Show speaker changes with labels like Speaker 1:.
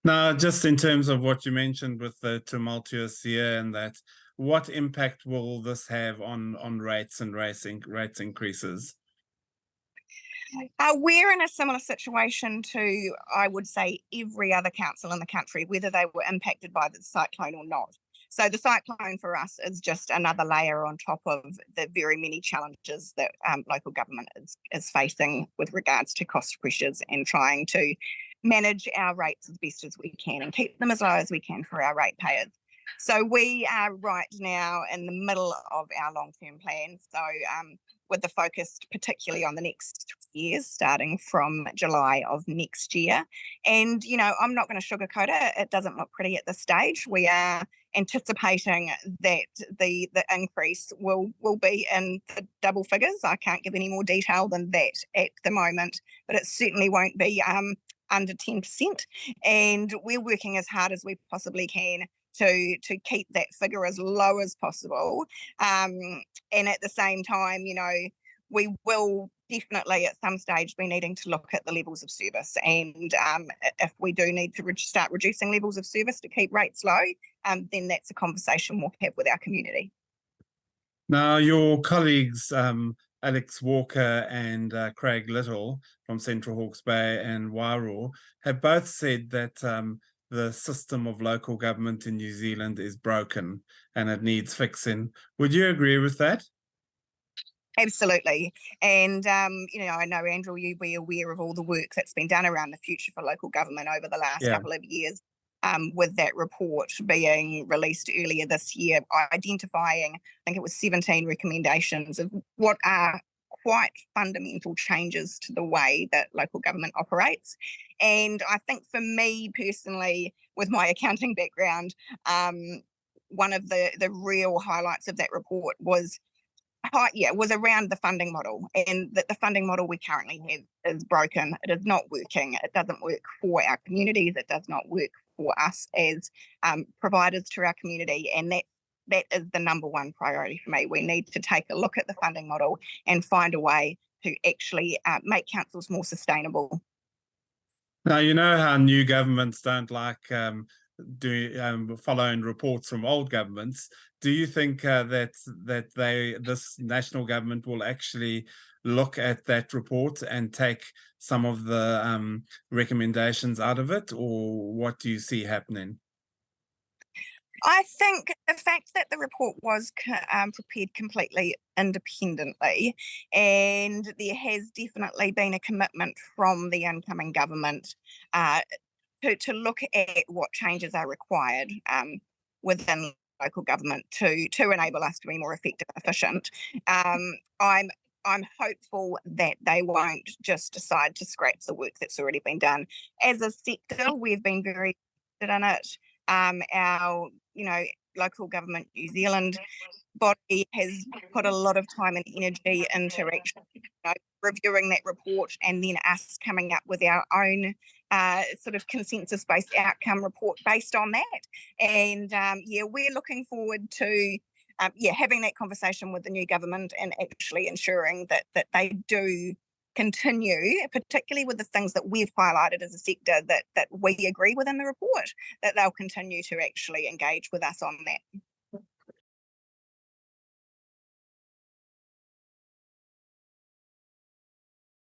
Speaker 1: Now, just in terms of what you mentioned with the tumultuous year and that, what impact will this have on rates and rates increases?
Speaker 2: We're in a similar situation to, I would say, every other council in the country, whether they were impacted by the cyclone or not. So the cyclone for us is just another layer on top of the very many challenges that local government is facing with regards to cost pressures and trying to manage our rates as best as we can and keep them as low as we can for our ratepayers. So we are right now in the middle of our long-term plan. So with the focus particularly on the next years, starting from July of next year. And, I'm not going to sugarcoat it. It doesn't look pretty at this stage. We are anticipating that the increase will be in the double figures. I can't give any more detail than that at the moment, but it certainly won't be under 10%. And we're working as hard as we possibly can to keep that figure as low as possible. And at the same time, we will definitely at some stage be needing to look at the levels of service. And if we do need to start reducing levels of service to keep rates low, then that's a conversation we'll have with our community.
Speaker 1: Now, your colleagues, Alex Walker and Craig Little from Central Hawke's Bay and Wairau, have both said that the system of local government in New Zealand is broken and it needs fixing. Would you agree with that?
Speaker 2: Absolutely. And, I know, Andrew, you'll be aware of all the work that's been done around the future for local government over the last couple of years, with that report being released earlier this year, identifying, I think it was 17 recommendations of what are quite fundamental changes to the way that local government operates. And I think for me personally, with my accounting background, one of the real highlights of that report was around the funding model, and that the funding model we currently have is broken. It is not working. It doesn't work for our communities. It does not work for us as providers to our community, and that is the number one priority for me. We need to take a look at the funding model and find a way to actually make councils more sustainable.
Speaker 1: Now, you know how new governments don't like following reports from old governments. Do you think that this national government will actually look at that report and take some of the recommendations out of it, or what do you see happening?
Speaker 2: I think the fact that the report was prepared completely independently, and there has definitely been a commitment from the incoming government to look at what changes are required within local government to enable us to be more effective and efficient. I'm hopeful that they won't just decide to scrap the work that's already been done. As a sector, we've been very interested in it. Our, local government New Zealand body has put a lot of time and energy into actually, reviewing that report, and then us coming up with our own sort of consensus-based outcome report based on that. And we're looking forward to having that conversation with the new government and actually ensuring that they do continue, particularly with the things that we've highlighted as a sector that we agree with in the report, that they'll continue to actually engage with us on that.